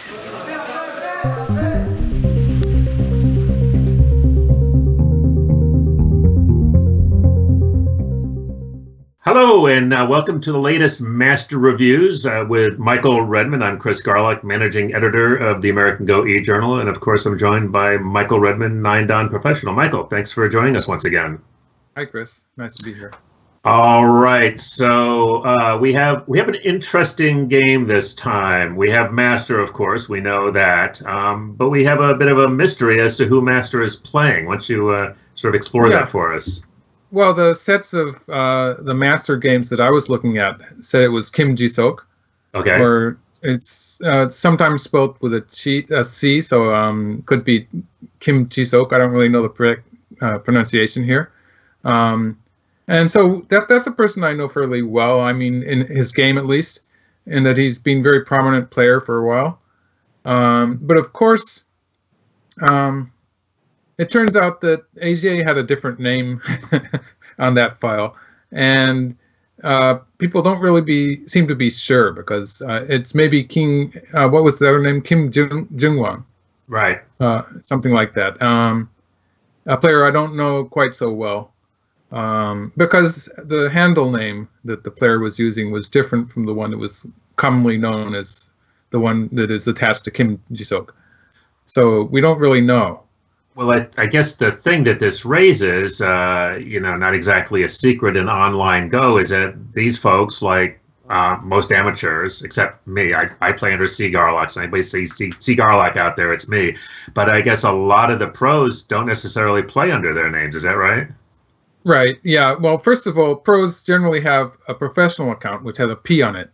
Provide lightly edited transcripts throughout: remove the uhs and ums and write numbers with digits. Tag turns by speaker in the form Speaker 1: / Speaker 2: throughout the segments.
Speaker 1: Hello, and welcome to the latest Master Reviews with Michael Redmond. I'm Chris Garlock, Managing Editor of the AGA E-Journal, and of course I'm joined by Michael Redmond, 9Dan Professional. Michael, thanks for joining us once again.
Speaker 2: Hi, Chris. Nice to be here.
Speaker 1: All right, so we have an interesting game this time. We have Master, of course, we know that, but we have a bit of a mystery as to who Master is playing. Why don't you sort of explore that for us?
Speaker 2: Well, the sets of the Master games that I was looking at said it was Kim Jisok.
Speaker 1: Okay.
Speaker 2: Or it's sometimes spelled with a C, so could be Kim Jisok. I don't really know the correct pronunciation here. And so that's a person I know fairly well. I mean, in his game at least, in that he's been a very prominent player for a while. But of course, it turns out that AGA had a different name on that file, and people don't really seem to be sure because it's maybe King. What was the other name? Kim Jungwon.
Speaker 1: Right.
Speaker 2: Something like that. A player I don't know quite so well. Because the handle name that the player was using was different from the one that was commonly known as the one that is attached to Kim Jisok. So we don't really know.
Speaker 1: Well, I guess the thing that this raises, not exactly a secret in online Go, is that these folks, like most amateurs, except me, I play under C. Garlock, so anybody sees C. Garlock out there, it's me. But I guess a lot of the pros don't necessarily play under their names. Is that right?
Speaker 2: Right. Yeah. Well, first of all, pros generally have a professional account which has a P on it,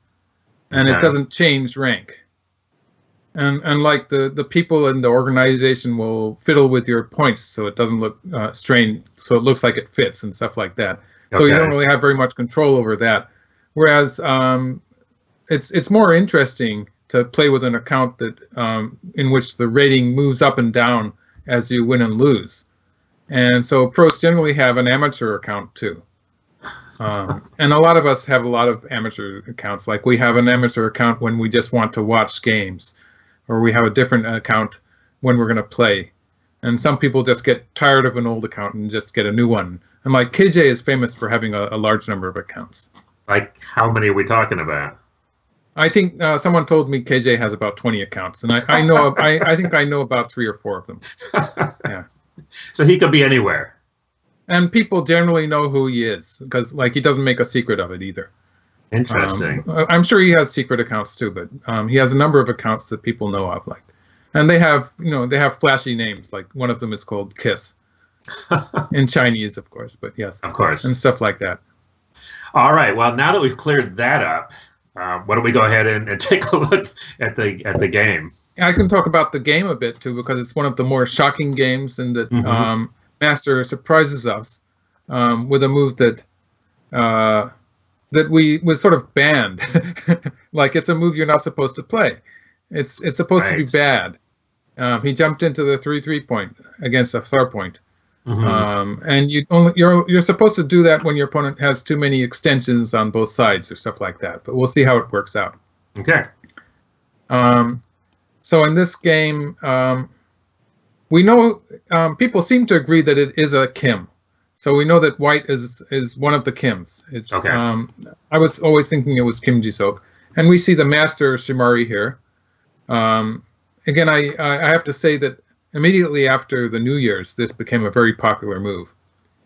Speaker 2: and it doesn't change rank. And like the people in the organization will fiddle with your points so it doesn't look strange, so it looks like it fits and stuff like that. So you don't really have very much control over that. Whereas it's more interesting to play with an account that in which the rating moves up and down as you win and lose. And so pros generally have an amateur account too. And a lot of us have a lot of amateur accounts. Like we have an amateur account when we just want to watch games, or we have a different account when we're going to play. And some people just get tired of an old account and just get a new one. And like KJ is famous for having a large number of accounts.
Speaker 1: Like how many are we talking about?
Speaker 2: I think someone told me KJ has about 20 accounts, and I know I think I know about 3 or 4 of them. Yeah.
Speaker 1: So he could be anywhere.
Speaker 2: And people generally know who he is because, like, he doesn't make a secret of it either.
Speaker 1: Interesting.
Speaker 2: I'm sure he has secret accounts too, but he has a number of accounts that people know of, like, and they have flashy names. Like one of them is called Kiss, in Chinese, of course. But yes,
Speaker 1: of course,
Speaker 2: and stuff like that.
Speaker 1: All right. Well, now that we've cleared that up, why don't we go ahead and take a look at the game?
Speaker 2: I can talk about the game a bit too, because it's one of the more shocking games, and that Master surprises us with a move that was sort of banned. Like it's a move you're not supposed to play. It's supposed to be bad. He jumped into the 3-3 point against a third point. And you're supposed to do that when your opponent has too many extensions on both sides or stuff like that. But we'll see how it works out.
Speaker 1: Okay.
Speaker 2: So in this game, we know people seem to agree that it is a Kim. So we know that white is one of the Kims. It's okay. I was always thinking it was Kim Jisok, and we see the Master Shimari here. Again, I have to say that immediately after the New Year's, this became a very popular move.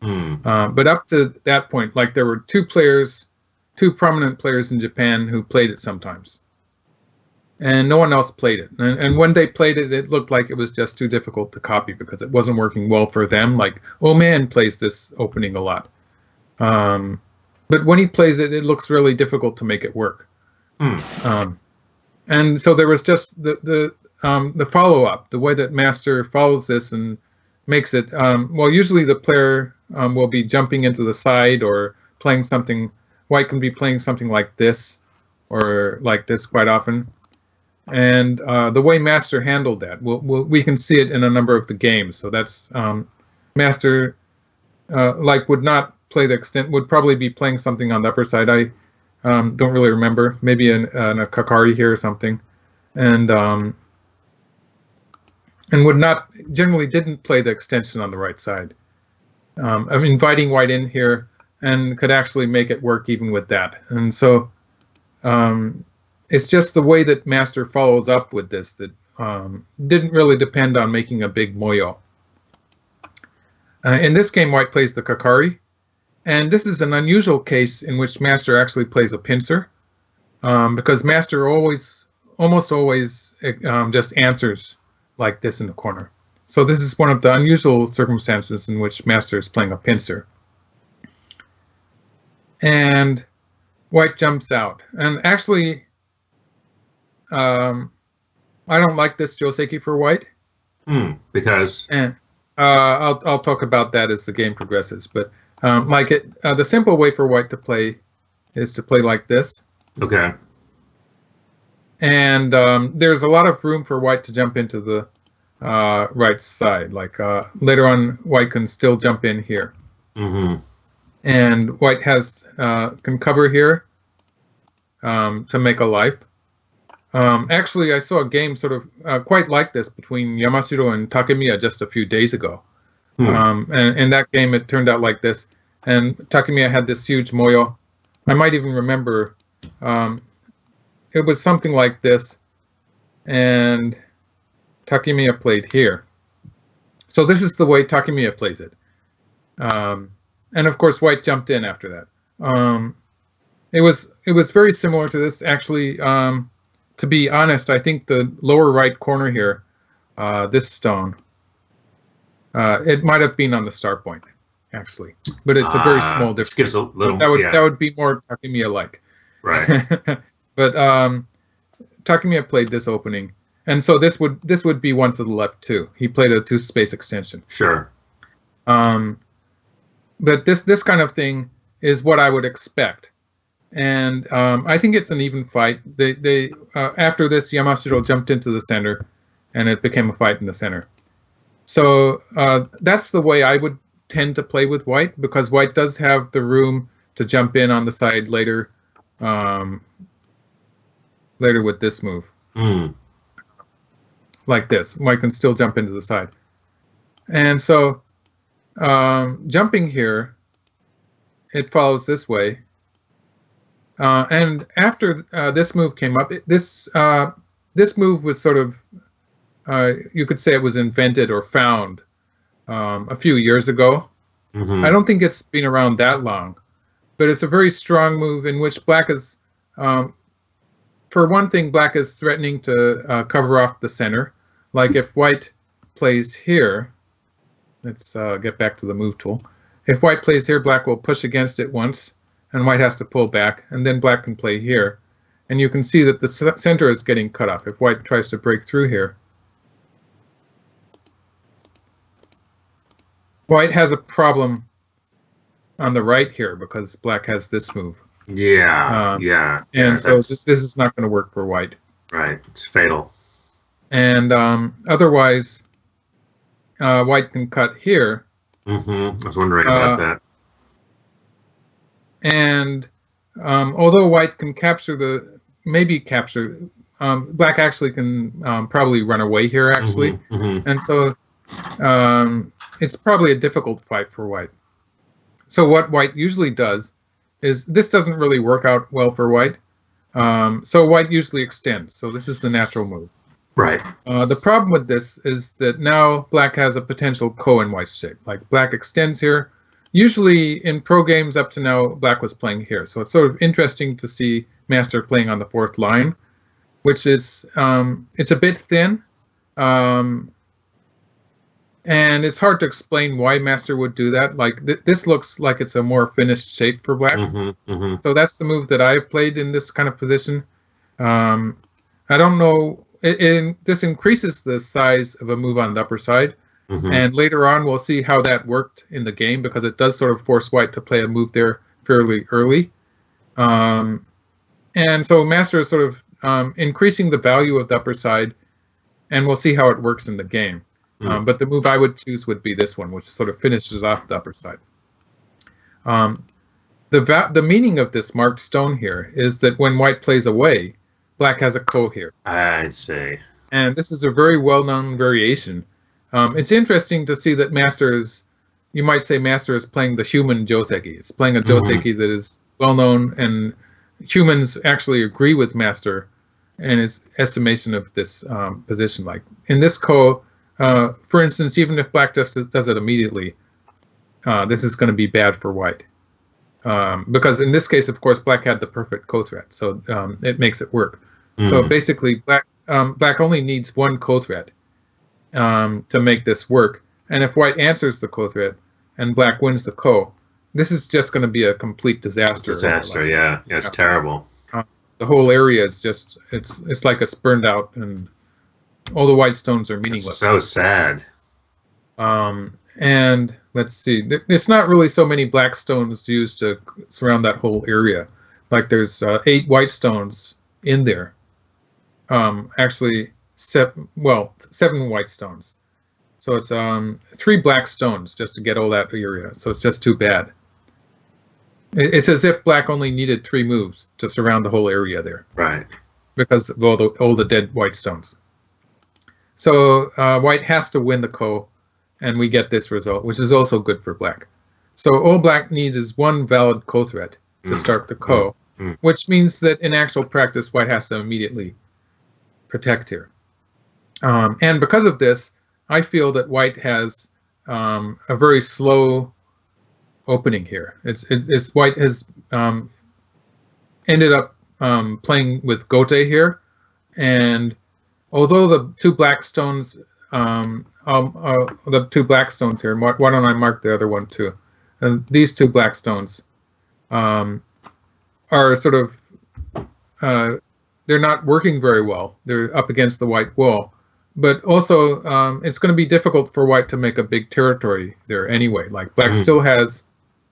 Speaker 2: But up to that point, like there were 2 prominent players in Japan who played it sometimes, and no one else played it. And when they played it, it looked like it was just too difficult to copy because it wasn't working well for them. Like, oh man plays this opening a lot. But when he plays it, it looks really difficult to make it work. And so there was just the follow-up, the way that Master follows this and makes it, well, usually the player will be jumping into the side or playing something. White can be playing something like this or like this quite often. And the way Master handled that, we can see it in a number of the games. So that's Master would not play the extent, would probably be playing something on the upper side. I don't really remember, maybe in a Kakari here or something. And and generally didn't play the extension on the right side. I'm inviting white in here and could actually make it work even with that. And so it's just the way that master follows up with this that didn't really depend on making a big moyo. In this game, white plays the kakari, and this is an unusual case in which master actually plays a pincer, because master almost always just answers like this in the corner. So this is one of the unusual circumstances in which master is playing a pincer. And white jumps out. And actually, I don't like this Joseki for white.
Speaker 1: Because?
Speaker 2: And I'll talk about that as the game progresses. But the simple way for white to play is to play like this.
Speaker 1: Okay.
Speaker 2: And there's a lot of room for white to jump into the right side. Like later on, white can still jump in here.
Speaker 1: Mm-hmm.
Speaker 2: And white can cover here to make a life. Actually, I saw a game sort of quite like this between Yamashiro and Takemiya just a few days ago. And in that game, it turned out like this. And Takemiya had this huge moyo. I might even remember it was something like this. And Takemiya played here. So this is the way Takemiya plays it. And of course, white jumped in after that. It was very similar to this. Actually, to be honest, I think the lower right corner here, this stone, it might have been on the start point, actually, but it's a very small difference.
Speaker 1: Gives a little.
Speaker 2: That would be more Takemiya-like.
Speaker 1: Right.
Speaker 2: But Takemiya played this opening, and so this would be one to the left too. He played a 2-space extension.
Speaker 1: Sure.
Speaker 2: But this kind of thing is what I would expect, and I think it's an even fight. They after this, Yamashiro jumped into the center, and it became a fight in the center. So that's the way I would tend to play with white, because white does have the room to jump in on the side later. Later with this move, like this, white can still jump into the side, and so. Jumping here, it follows this way. And after this move came up, this move was sort of, you could say it was invented or found a few years ago.
Speaker 1: Mm-hmm.
Speaker 2: I don't think it's been around that long, but it's a very strong move in which black is, for one thing, black is threatening to cover off the center. Like if white plays here, let's get back to the move tool. If white plays here, black will push against it once, and white has to pull back, and then black can play here. And you can see that the center is getting cut off if white tries to break through here. White has a problem on the right here because black has this move.
Speaker 1: Yeah,
Speaker 2: And so this is not going to work for white.
Speaker 1: Right, it's fatal.
Speaker 2: And otherwise, white can cut here.
Speaker 1: Mm-hmm. I was wondering about that.
Speaker 2: And although white can black actually can probably run away here, actually.
Speaker 1: Mm-hmm. Mm-hmm.
Speaker 2: And so it's probably a difficult fight for white. So what white usually does is, this doesn't really work out well for white. So white usually extends. So this is the natural move.
Speaker 1: Right.
Speaker 2: The problem with this is that now black has a potential ko in white's shape. Like black extends here. Usually in pro games up to now, black was playing here. So it's sort of interesting to see master playing on the 4th line, which is, it's a bit thin. And it's hard to explain why master would do that. Like this looks like it's a more finished shape for black.
Speaker 1: Mm-hmm. Mm-hmm.
Speaker 2: So that's the move that I've played in this kind of position. I don't know. This increases the size of a move on the upper side. Mm-hmm. And later on, we'll see how that worked in the game, because it does sort of force white to play a move there fairly early. And so master is sort of increasing the value of the upper side, and we'll see how it works in the game. Mm-hmm. But the move I would choose would be this one, which sort of finishes off the upper side. The meaning of this marked stone here is that when white plays away, black has a ko here.
Speaker 1: I see.
Speaker 2: And this is a very well-known variation. It's interesting to see that you might say Master is playing the human Joseki. It's playing a Joseki that is well-known, and humans actually agree with Master in his estimation of this position. Like in this ko, for instance, even if black does it immediately, this is going to be bad for white. Because in this case, of course, black had the perfect co-threat, so it makes it work. So basically, black only needs one co-threat to make this work. And if white answers the co-threat and black wins the ko, this is just going to be a complete disaster.
Speaker 1: Yeah, it's terrible.
Speaker 2: The whole area is just, it's like it's burned out, and all the white stones are meaningless.
Speaker 1: It's so sad.
Speaker 2: And let's see, it's not really so many black stones used to surround that whole area. Like there's 8 white stones in there. Actually, 7 white stones. So it's 3 black stones just to get all that area. So it's just too bad. It's as if black only needed 3 moves to surround the whole area there.
Speaker 1: Right.
Speaker 2: Because of all the dead white stones. So white has to win the ko, and we get this result, which is also good for black. So all black needs is one valid co-threat to start the ko, which means that in actual practice, white has to immediately protect here. And because of this, I feel that white has a very slow opening here. It's white has ended up playing with gote here, and although the 2 black stones, the 2 black stones here, why don't I mark the other one too? And these 2 black stones are sort of they're not working very well. They're up against the white wall. But also, it's going to be difficult for white to make a big territory there anyway. Like black still has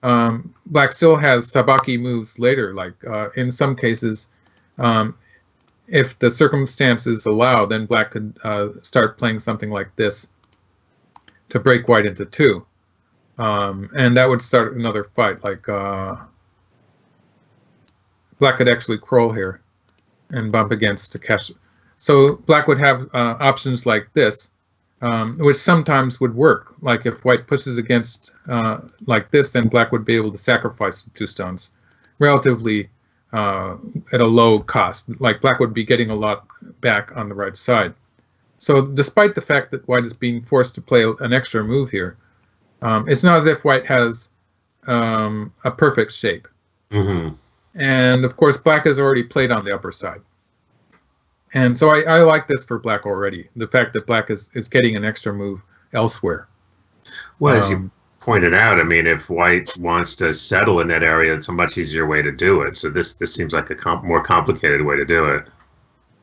Speaker 2: sabaki moves later. Like in some cases, if the circumstances allow, then black could start playing something like this to break white into 2, and that would start another fight. Like black could actually crawl here and bump against to catch. So black would have options like this, which sometimes would work. Like if white pushes against like this, then black would be able to sacrifice the 2 stones relatively at a low cost. Like black would be getting a lot back on the right side. So despite the fact that white is being forced to play an extra move here, it's not as if white has a perfect shape. And of course, black has already played on the upper side. And so I like this for black already, the fact that black is getting an extra move elsewhere.
Speaker 1: Well, as you pointed out, I mean, if white wants to settle in that area, it's a much easier way to do it. So this seems like a more complicated way to do it.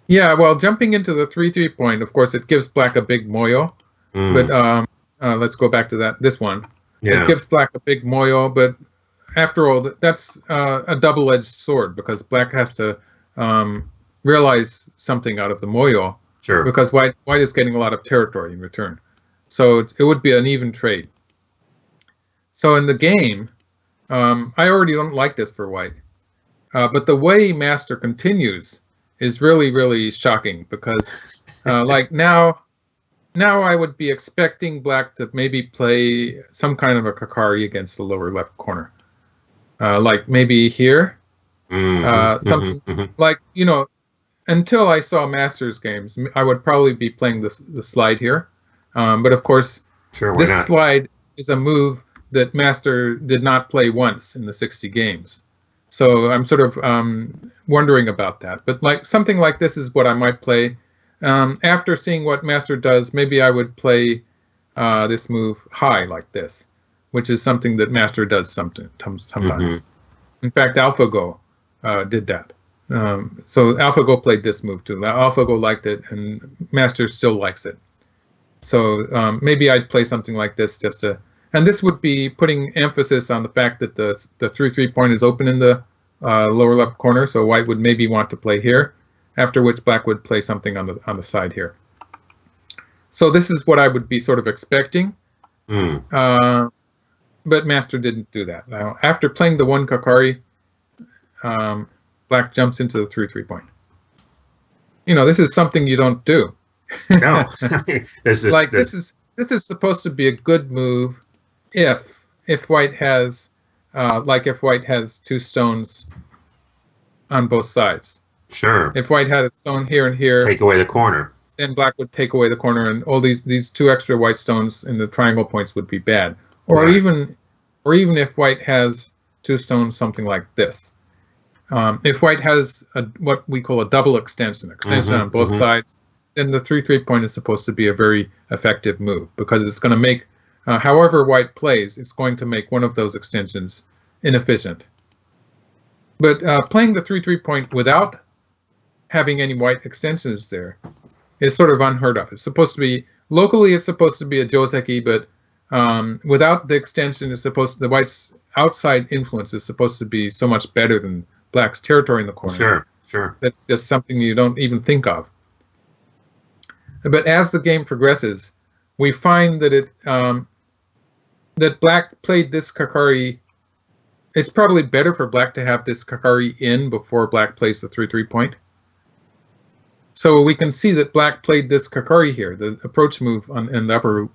Speaker 2: Yeah, well, jumping into the 3-3 point, of course, it gives black a big moyo. But let's go back to this one. Yeah. It gives black a big moyo, but after all, that's a double-edged sword, because black has to realize something out of the moyo.
Speaker 1: Sure.
Speaker 2: Because white is getting a lot of territory in return. So it would be an even trade. So in the game, I already don't like this for white. But the way Master continues is really, really shocking, because like now I would be expecting black to maybe play some kind of a kakari against the lower left corner. Like maybe here. Something like, until I saw Masters games, I would probably be playing the slide here. But of course, this slide is a move that Master did not play once in the 60 games. So I'm sort of wondering about that. But like something like this is what I might play. After seeing what Master does, maybe I would play this move high like this, which is something that Master does sometimes. In fact, AlphaGo did that. So AlphaGo played this move too. AlphaGo liked it, and Master still likes it. So maybe I'd play something like this just to, and this would be putting emphasis on the fact that the 3-3 point is open in the lower left corner. So white would maybe want to play here, after which black would play something on the side here. So this is what I would be sort of expecting. But Master didn't do that. Now, after playing the 1 kakari, black jumps into the 3-3 point. This is something you don't do
Speaker 1: No, there's this,
Speaker 2: Like this is supposed to be a good move if white has if white has two stones on both sides.
Speaker 1: sure.
Speaker 2: If white had a stone here and here,
Speaker 1: Take away the corner.
Speaker 2: then black would take away the corner, and all these two extra white stones in the triangle points would be bad. Or
Speaker 1: Right.
Speaker 2: even if white has two stones, something like this. If white has what we call a double extension on both sides, then the 3-3 point is supposed to be a very effective move, because it's going to make, however white plays, it's going to make one of those extensions inefficient. But playing the 3-3 point without having any white extensions there is sort of unheard of. It's supposed to be, locally it's supposed to be a Joseki, but without the extension, the white's outside influence is supposed to be so much better than black's territory in the corner.
Speaker 1: Sure, sure.
Speaker 2: That's just something you don't even think of. But as the game progresses, we find that that black played this Kakari. It's probably better for black to have this Kakari in before black plays the 3-3 point. So we can see that black played this Kakari here, the approach move in the upper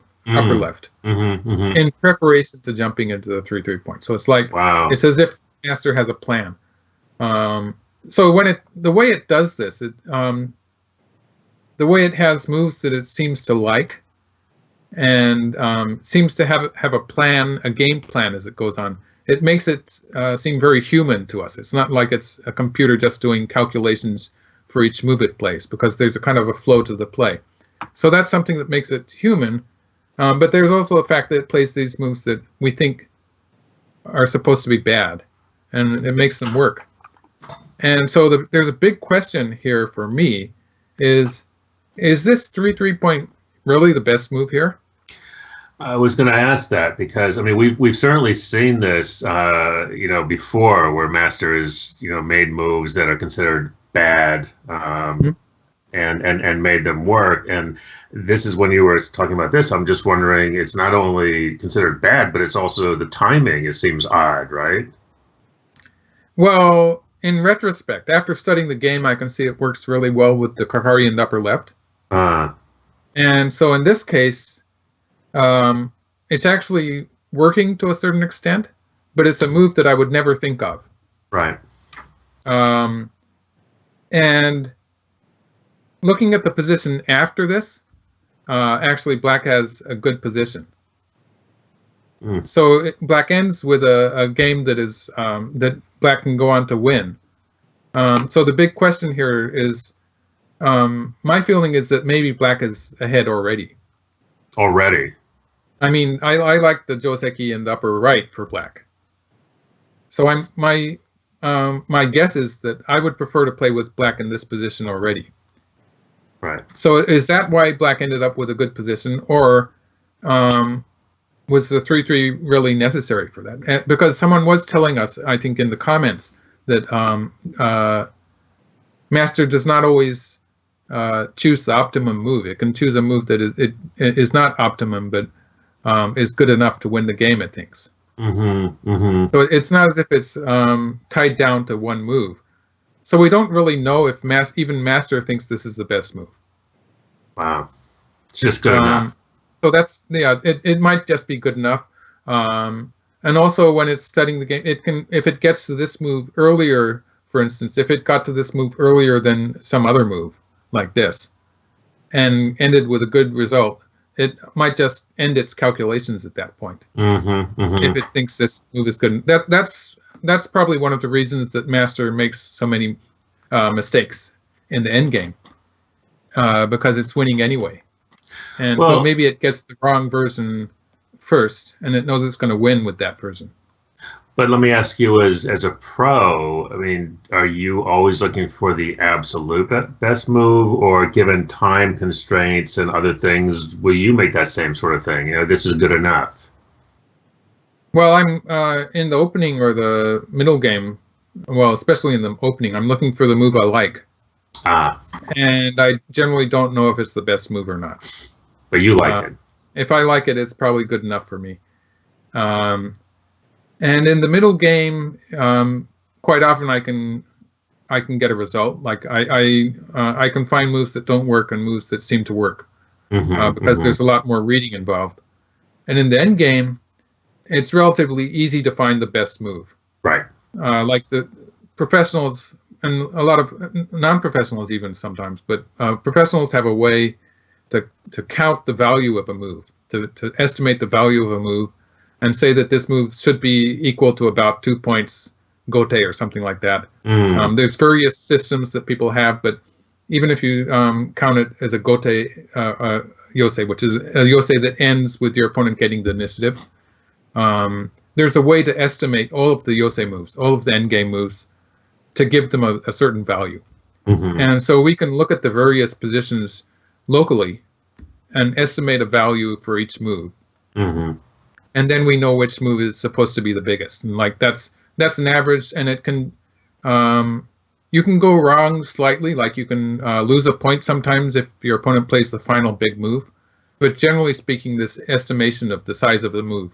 Speaker 2: left, in preparation to jumping into the 3-3 point. So it's like,
Speaker 1: wow.
Speaker 2: It's as if master has a plan. So when the way it does this, the way it has moves that it seems to like, and seems to have a plan, a game plan as it goes on, it makes it seem very human to us. It's not like it's a computer just doing calculations for each move it plays, because there's a kind of a flow to the play. So that's something that makes it human. But there's also the fact that it plays these moves that we think are supposed to be bad, and it makes them work. And so there's a big question here for me: is this 3-3 point really the best move here?
Speaker 1: I was going to ask that, because I mean we've certainly seen this before, where masters made moves that are considered bad and made them work. And this is, when you were talking about this, I'm just wondering, it's not only considered bad, but it's also the timing. It seems odd, right?
Speaker 2: Well, in retrospect, after studying the game, I can see it works really well with the Kakari in the upper left. And so in this case, it's actually working to a certain extent, but it's a move that I would never think of.
Speaker 1: Right.
Speaker 2: And looking at the position after this, actually black has a good position. So black ends with a game that is that black can go on to win. So the big question here is, my feeling is that maybe black is ahead already.
Speaker 1: Already.
Speaker 2: I mean, I like the Joseki in the upper right for black. So my guess is that I would prefer to play with black in this position already.
Speaker 1: Right.
Speaker 2: So is that why black ended up with a good position, or was the 3-3 really necessary for that? And because someone was telling us, I think in the comments, that master does not always choose the optimum move. It can choose a move that is not optimum, but is good enough to win the game, it thinks. So it's not as if it's tied down to one move. So we don't really know if even master thinks this is the best move.
Speaker 1: Wow. It's just good enough.
Speaker 2: So that's, it might just be good enough. And also when it's studying the game, it can, if it gets to this move earlier, for instance, if it got to this move earlier than some other move like this and ended with a good result, it might just end its calculations at that point. If it thinks this move is good. That's probably one of the reasons that master makes so many mistakes in the end game, because it's winning anyway. And so maybe it gets the wrong version first, and it knows it's going to win with that version.
Speaker 1: But let me ask you, as a pro, I mean, are you always looking for the absolute best move, or given time constraints and other things, will you make that same sort of thing? This is good enough.
Speaker 2: Well, I'm in the opening or the middle game. Well, especially in the opening, I'm looking for the move I like. And I generally don't know if it's the best move or not.
Speaker 1: But you like it.
Speaker 2: If I like it, it's probably good enough for me. And in the middle game, quite often I can I can get a result. Like I can find moves that don't work and moves that seem to work because there's a lot more reading involved. And in the end game, it's relatively easy to find the best move.
Speaker 1: Right.
Speaker 2: Like the professionals and a lot of non-professionals even sometimes, but professionals have a way to count the value of a move, to estimate the value of a move, and say that this move should be equal to about 2 points gote or something like that. There's various systems that people have, but even if you count it as a gote yosei, which is a yosei that ends with your opponent getting the initiative, there's a way to estimate all of the yosei moves, all of the endgame moves, to give them a certain value. And so we can look at the various positions locally and estimate a value for each move. And then we know which move is supposed to be the biggest. And like that's an average, and it can you can go wrong slightly, like you can lose a point sometimes if your opponent plays the final big move. But generally speaking, this estimation of the size of the move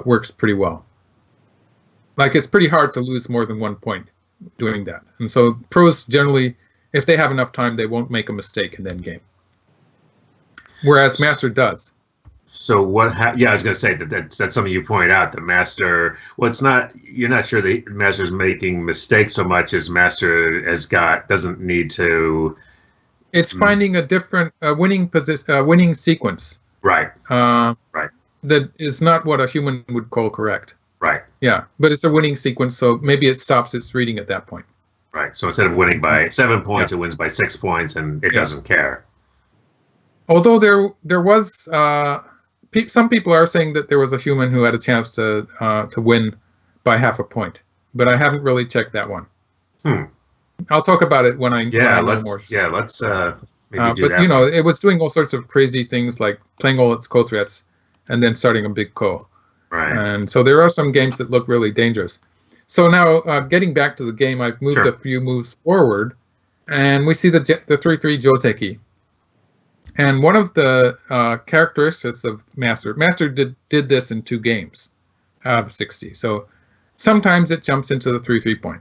Speaker 2: works pretty well. Like it's pretty hard to lose more than 1 point doing that. And so pros generally, if they have enough time, they won't make a mistake in the end game. Whereas master does.
Speaker 1: So what? Yeah, I was going to say that's something you point out. The master. Well, it's not. You're not sure the master's making mistakes so much as master doesn't need to.
Speaker 2: It's finding a different winning position, winning sequence.
Speaker 1: Right.
Speaker 2: Right. That is not what a human would call correct.
Speaker 1: Right.
Speaker 2: Yeah, but it's a winning sequence, so maybe it stops its reading at that point.
Speaker 1: Right. So instead of winning by 7 points, it wins by 6 points, and it doesn't care.
Speaker 2: Although there was some people are saying that there was a human who had a chance to win by half a point, but I haven't really checked that one. I'll talk about it when I know more.
Speaker 1: Yeah, let's maybe do
Speaker 2: but
Speaker 1: that.
Speaker 2: You know, it was doing all sorts of crazy things like playing all its ko-threats and then starting a big ko.
Speaker 1: Right.
Speaker 2: And so there are some games that look really dangerous. So now getting back to the game, I've moved a few moves forward, and we see the 3/3 Joseki. And one of the characteristics of Master did this in 2 games out of 60. So sometimes it jumps into the 3/3 point.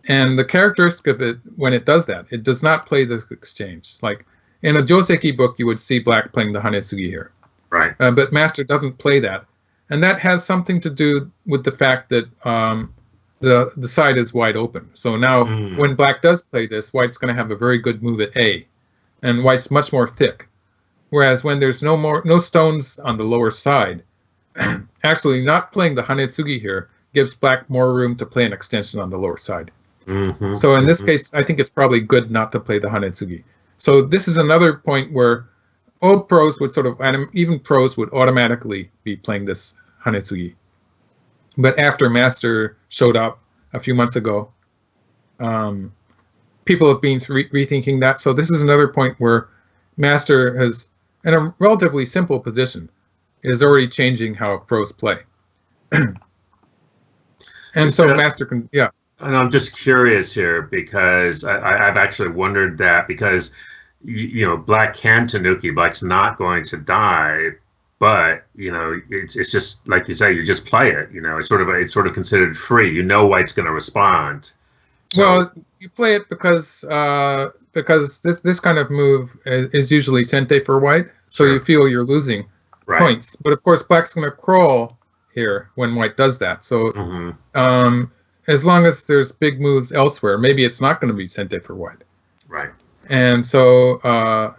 Speaker 2: And the characteristic of it, when it does that, it does not play this exchange. Like in a Joseki book, you would see black playing the Hanetsugi here.
Speaker 1: Right.
Speaker 2: But Master doesn't play that. And that has something to do with the fact that the side is wide open. So now when black does play this, white's going to have a very good move at A. And white's much more thick. Whereas when there's no stones on the lower side, actually not playing the Hanetsugi here gives black more room to play an extension on the lower side. So in this case, I think it's probably good not to play the Hanetsugi. So this is another point where old pros would and even pros would automatically be playing this Hanetsugi. But after Master showed up a few months ago, people have been rethinking that. So this is another point where Master has, in a relatively simple position, is already changing how pros play. And so Master can,
Speaker 1: And I'm just curious here because I've actually wondered that because, you know, black can tanuki, black's not going to die, but, you know, it's just, like you say, you just play it, you know, it's sort of considered free. You know white's going to respond. So,
Speaker 2: well, you play it because this kind of move is usually sente for white, so you feel you're losing points. But of course, black's going to crawl here when white does that. So as long as there's big moves elsewhere, maybe it's not going to be sente for white.
Speaker 1: Right.
Speaker 2: And so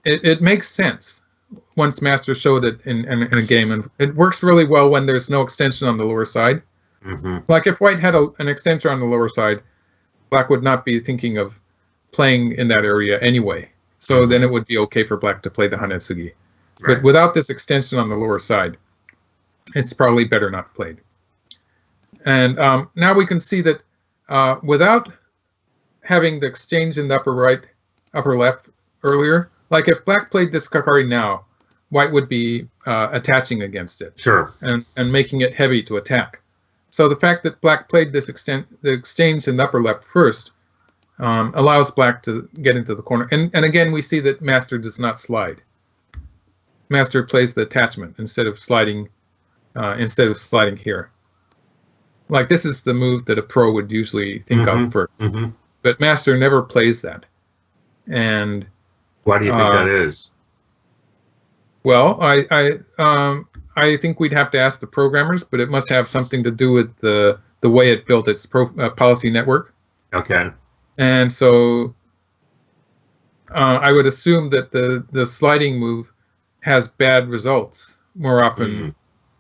Speaker 2: it makes sense once Master showed it in a game, and it works really well when there's no extension on the lower side. Like if white had an extension on the lower side, black would not be thinking of playing in that area anyway. So then it would be okay for black to play the Hanetsugi. But without this extension on the lower side, it's probably better not played. And now we can see that without having the exchange in the upper left earlier, like if black played this kakari now, white would be attaching against it. And making it heavy to attack. So the fact that black played this the exchange in the upper left first allows black to get into the corner. And again, we see that Master does not slide. Master plays the attachment instead of sliding here. like this is the move that a pro would usually think of first. But Master never plays that. And
Speaker 1: why do you think that is?
Speaker 2: Well, I think we'd have to ask the programmers, but it must have something to do with the way it built its policy network.
Speaker 1: Okay.
Speaker 2: And so I would assume that the sliding move has bad results more often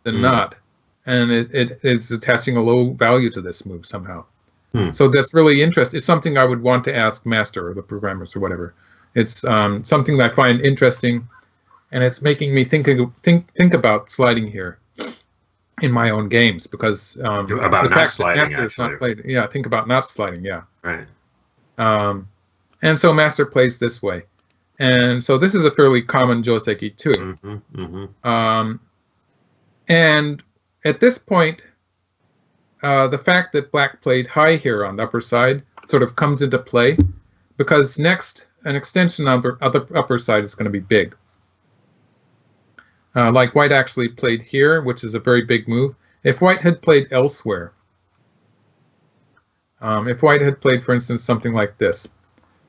Speaker 2: than not, and it's attaching a low value to this move somehow. So that's really interesting. It's something I would want to ask Master or the programmers or whatever. It's something that I find interesting, and it's making me think about sliding here in my own games, because
Speaker 1: about not sliding, actually.
Speaker 2: Yeah, think about not sliding. Yeah.
Speaker 1: Right.
Speaker 2: And so Master plays this way, and so this is a fairly common Joseki too. And at this point, the fact that Black played high here on the upper side sort of comes into play, because next an extension on the upper side is going to be big. Like White actually played here, which is a very big move. If White had played elsewhere, if White had played, for instance, something like this,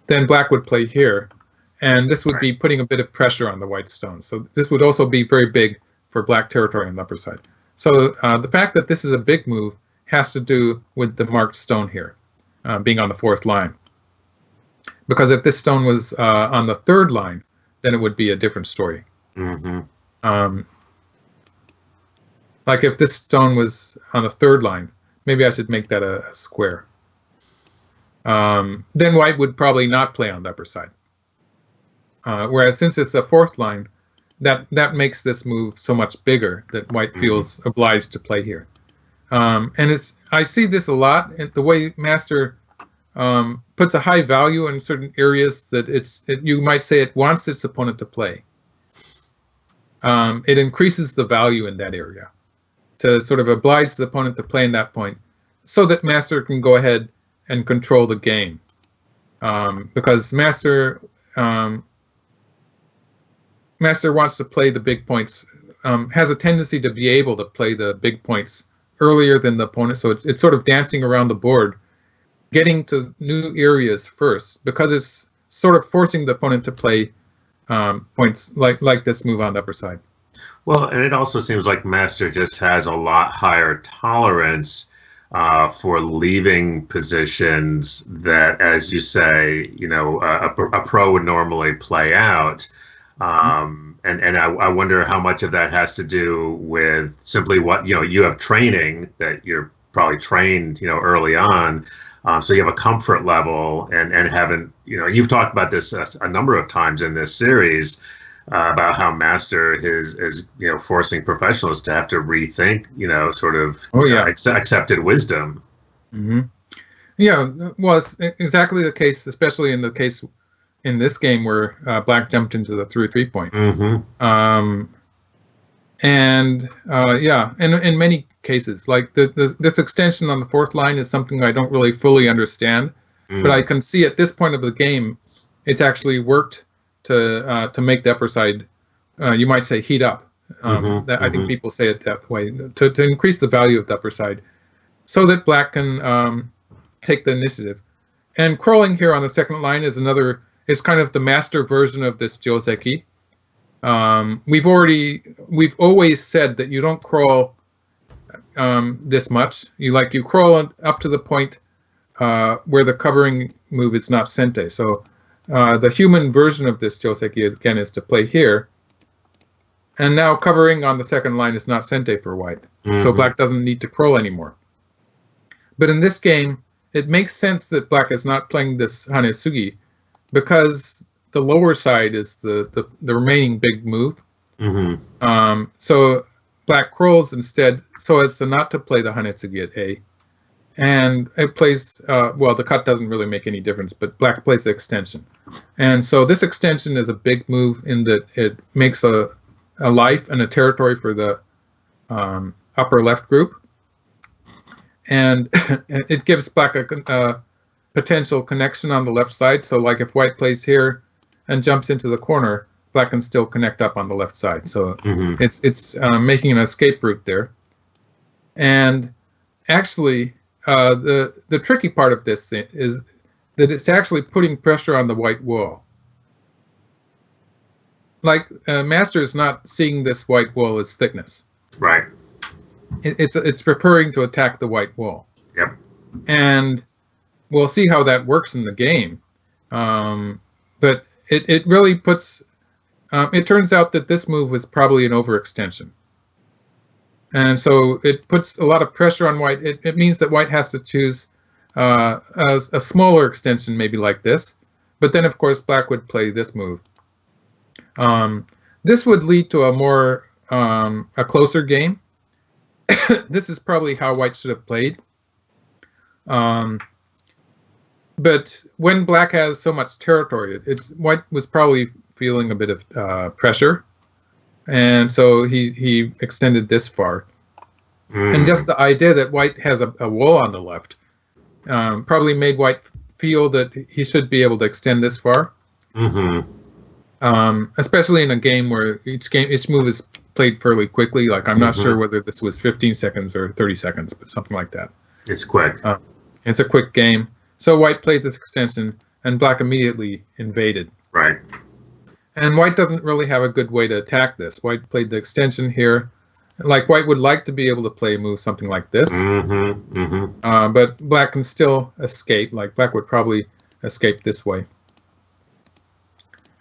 Speaker 2: then Black would play here, and this would be putting a bit of pressure on the White stone. So this would also be very big for Black territory on the upper side. So the fact that this is a big move has to do with the marked stone here, being on the 4th line. Because if this stone was on the 3rd line, then it would be a different story. Like if this stone was on the 3rd line, maybe I should make that a square. Then White would probably not play on the upper side. Whereas since it's the 4th line, that makes this move so much bigger that White feels obliged to play here. And I see this a lot in the way Master puts a high value in certain areas that you might say it wants its opponent to play. It increases the value in that area to sort of oblige the opponent to play in that point, so that Master can go ahead and control the game. Because Master wants to play the big points, has a tendency to be able to play the big points earlier than the opponent. So it's sort of dancing around the board, getting to new areas first, because it's sort of forcing the opponent to play points like this move on the upper side.
Speaker 1: Well, and it also seems like Master just has a lot higher tolerance for leaving positions that, as you say, a pro would normally play out. And I wonder how much of that has to do with simply what, you have training that you're probably trained, early on. So you have a comfort level and haven't, you've talked about this a number of times in this series about how Master is forcing professionals to have to rethink, sort of accepted wisdom. Yeah,
Speaker 2: well, it's exactly the case, especially in the case in this game where Black jumped into the 3 point. And in many cases, like this extension on the 4th line is something I don't really fully understand, but I can see at this point of the game, it's actually worked to make the upper side, you might say, heat up. I think people say it that way, to increase the value of the upper side, so that Black can take the initiative. And crawling here on the 2nd line is kind of the Master version of this Joseki. We've always said that you don't crawl this much. You crawl up to the point where the covering move is not Sente. So the human version of this Joseki again is to play here. And now covering on the 2nd line is not Sente for White. So Black doesn't need to crawl anymore. But in this game, it makes sense that Black is not playing this Hanesugi, because the lower side is the remaining big move. So Black crawls instead so as to not to play the Hanetsugi at A. And it plays, well, the cut doesn't really make any difference, but Black plays the extension. And so this extension is a big move in that it makes a life and a territory for the upper left group. And it gives Black a potential connection on the left side. So like if White plays here and jumps into the corner, Black can still connect up on the left side. So it's making an escape route there. And actually, the tricky part of this is that it's actually putting pressure on the white wall. Like Master is not seeing this white wall as thickness.
Speaker 1: Right.
Speaker 2: It's preparing to attack the white wall.
Speaker 1: Yep.
Speaker 2: And we'll see how that works in the game. But it really puts. It turns out that this move was probably an overextension. And so it puts a lot of pressure on white. It means that white has to choose a smaller extension, maybe like this. But then, of course, black would play this move. This would lead to a closer game. This is probably how white should have played. But when black has so much territory, white was probably feeling a bit of pressure, and so he extended this far. And just the idea that white has a wall on the left probably made white feel that he should be able to extend this far. Especially in a game where each move is played fairly quickly. Like I'm not sure whether this was 15 seconds or 30 seconds, but something like that.
Speaker 1: It's quick.
Speaker 2: It's a quick game. So white played this extension, and black immediately invaded.
Speaker 1: Right.
Speaker 2: And white doesn't really have a good way to attack this. White played the extension here. Like white would like to be able to play a move something like this. But black can still escape. Like black would probably escape this way.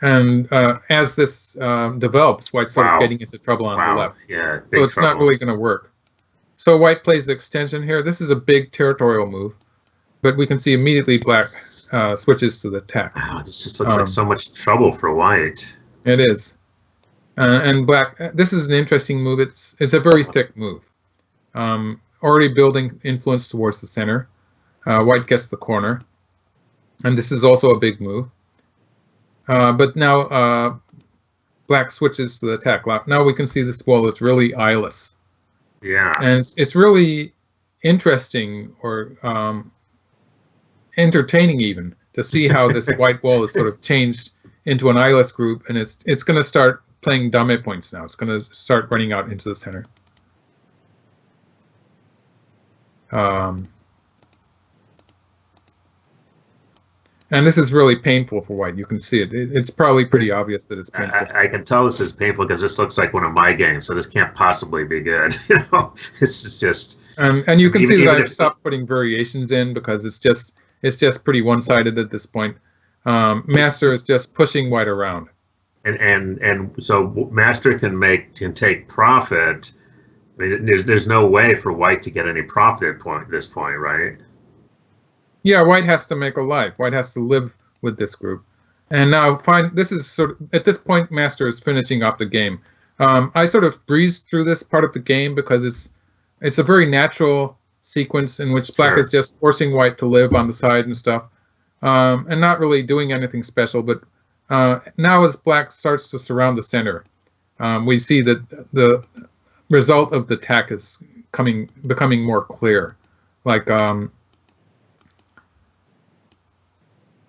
Speaker 2: And as this develops, white's sort of getting into trouble on the left.
Speaker 1: Yeah,
Speaker 2: so it's not really going to work. So white plays the extension here. This is a big territorial move. But we can see immediately black switches to the attack.
Speaker 1: Wow, this just looks like so much trouble for white.
Speaker 2: It is. And black, this is an interesting move. It's a very thick move. Already building influence towards the center. White gets the corner. And this is also a big move. But now black switches to the attack. Now we can see this wall is really eyeless.
Speaker 1: Yeah.
Speaker 2: And it's really interesting or entertaining even to see how this white wall is sort of changed into an eyeless group, and it's going to start playing dame points now. It's going to start running out into the center. And this is really painful for white. You can see it. It's probably pretty obvious that it's painful.
Speaker 1: I can tell this is painful because this looks like one of my games, so this can't possibly be good. You know, this is just.
Speaker 2: And you can see that I've stopped putting variations in because it's just pretty one-sided at this point. Master is just pushing white around.
Speaker 1: And so Master can take profit. I mean, there's no way for white to get any profit at this point, right?
Speaker 2: Yeah, white has to make a life. White has to live with this group. And now, this is sort of, at this point, Master is finishing off the game. I sort of breezed through this part of the game because it's a very natural sequence in which black is just forcing white to live on the side and stuff, and not really doing anything special. But now as black starts to surround the center, we see that the result of the attack is becoming more clear. Like,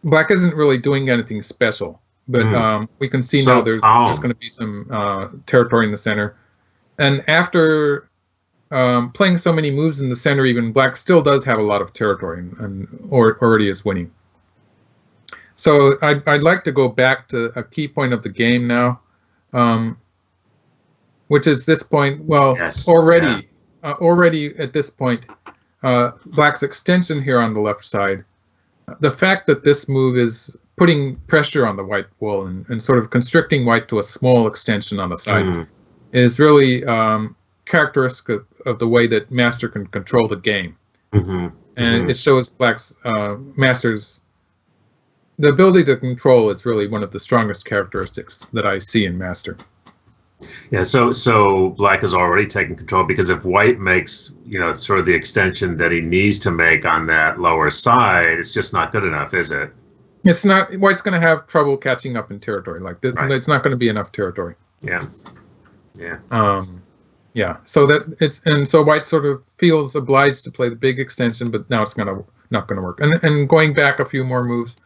Speaker 2: black isn't really doing anything special, but we can see now there's going to be some territory in the center. And after playing so many moves in the center, even black still does have a lot of territory and already is winning. So I'd like to go back to a key point of the game now, which is this point. Well, already at this point, black's extension here on the left side. The fact that this move is putting pressure on the white wall and sort of constricting white to a small extension on the side is really characteristic of the way that Master can control the game. And it shows black's Master's the ability to control is really one of the strongest characteristics that I see in Master.
Speaker 1: Yeah, so black is already taking control because if white makes, sort of the extension that he needs to make on that lower side, it's just not good enough, is it?
Speaker 2: It's not. White's going to have trouble catching up in territory. Like it's not going to be enough territory.
Speaker 1: Yeah.
Speaker 2: Yeah. So white sort of feels obliged to play the big extension, but now it's not going to work. And going back a few more moves,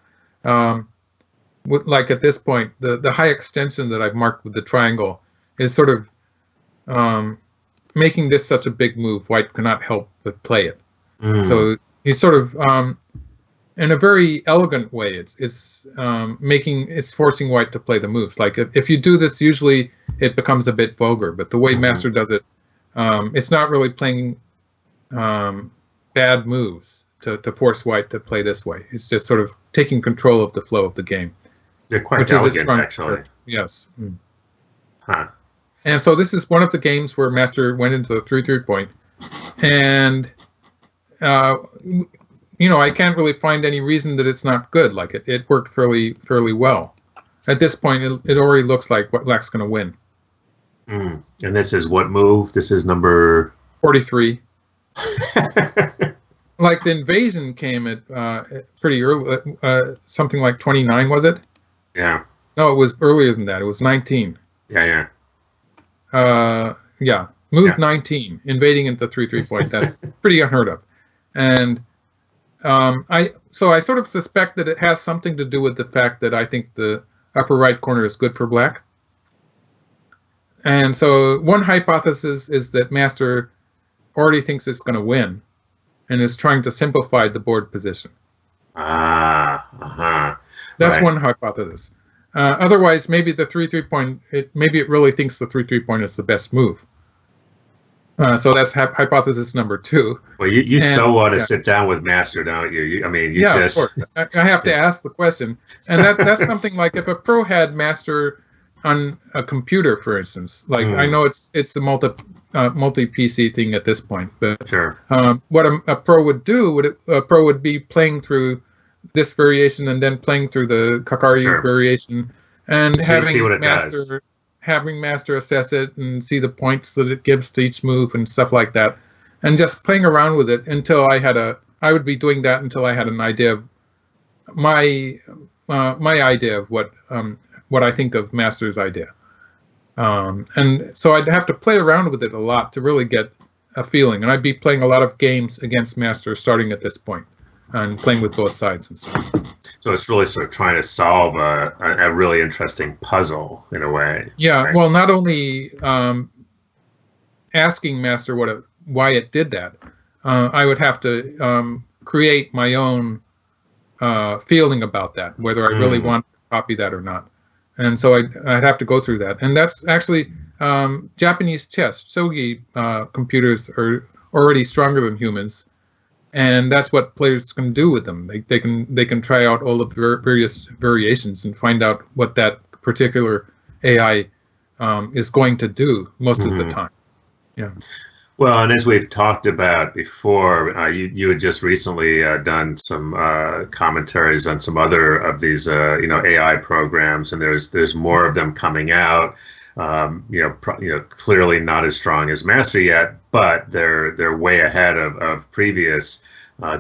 Speaker 2: like at this point, the high extension that I've marked with the triangle is sort of making this such a big move, white cannot help but play it. So he's sort of, in a very elegant way, it's forcing white to play the moves. Like if you do this, usually it becomes a bit vulgar. But the way Master does it, it's not really playing bad moves to force white to play this way. It's just sort of taking control of the flow of the game.
Speaker 1: They're quite elegant, actually.
Speaker 2: Yes.
Speaker 1: Huh.
Speaker 2: And so this is one of the games where Master went into the 3-3 point, and I can't really find any reason that it's not good. Like it worked fairly well. At this point, it already looks like Black's going to win.
Speaker 1: And this is what move? This is number
Speaker 2: 43. Like the invasion came at pretty early, something like 29, was it?
Speaker 1: Yeah.
Speaker 2: No, it was earlier than that. It was 19.
Speaker 1: Yeah.
Speaker 2: Move 19, invading into 3-3 point. That's pretty unheard of. And I sort of suspect that it has something to do with the fact that I think the upper right corner is good for Black. And so one hypothesis is that Master already thinks it's going to win and is trying to simplify the board position. That's one hypothesis. Otherwise, maybe the 3-3 point, maybe it really thinks the 3-3 point is the best move. So that's hypothesis number 2.
Speaker 1: Well, you so want to sit down with Master, don't you?
Speaker 2: Of course. I have to ask the question. And that's something like if a pro had Master on a computer, for instance. Like I know it's a multi-PC thing at this point, but
Speaker 1: sure.
Speaker 2: What a pro would do, a pro would be playing through this variation and then playing through the Kakari variation and having Master assess it and see the points that it gives to each move and stuff like that, and just playing around with it until I would be doing that until I had an idea of my idea of what I think of Master's idea. And so I'd have to play around with it a lot to really get a feeling. And I'd be playing a lot of games against Master starting at this point and playing with both sides and stuff.
Speaker 1: So it's really sort of trying to solve a really interesting puzzle in a way.
Speaker 2: Yeah,
Speaker 1: right?
Speaker 2: Well, not only asking Master why it did that, I would have to create my own feeling about that, whether I really want to copy that or not. And so I'd have to go through that. And that's actually Japanese chess. Shogi computers are already stronger than humans. And that's what players can do with them. They can try out all of the various variations and find out what that particular AI is going to do most of the time. Yeah.
Speaker 1: Well, and as we've talked about before, you had just recently done some commentaries on some other of these AI programs, and there's more of them coming out. Clearly not as strong as Master yet, but they're way ahead of previous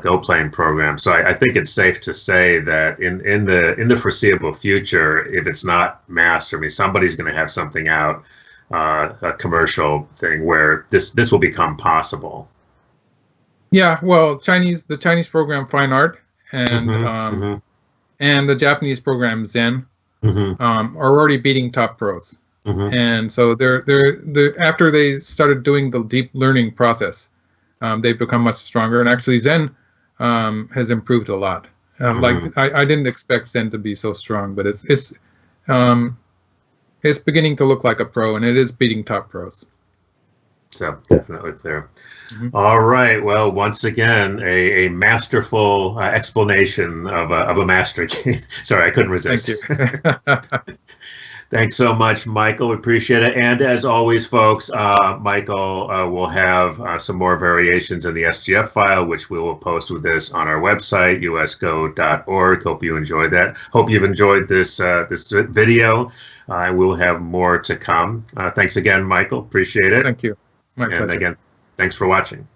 Speaker 1: Go playing programs. So I think it's safe to say that in the foreseeable future, if it's not Master, somebody's going to have something out, a commercial thing where this will become possible.
Speaker 2: Yeah, well, the Chinese program Fine Art and and the Japanese program Zen are already beating top pros. And so they're after they started doing the deep learning process, they've become much stronger. And actually, Zen has improved a lot. Like I didn't expect Zen to be so strong, but it's beginning to look like a pro, and it is beating top pros.
Speaker 1: So definitely clear. All right. Well, once again, a masterful explanation of a master game. Sorry, I couldn't resist.
Speaker 2: Thank you.
Speaker 1: Thanks so much, Michael. We appreciate it. And as always, folks, Michael will have some more variations in the SGF file, which we will post with this on our website, usgo.org. Hope you enjoyed that. Hope you've enjoyed this video. We'll have more to come. Thanks again, Michael. Appreciate it.
Speaker 2: Thank you. My pleasure.
Speaker 1: And again, thanks for watching.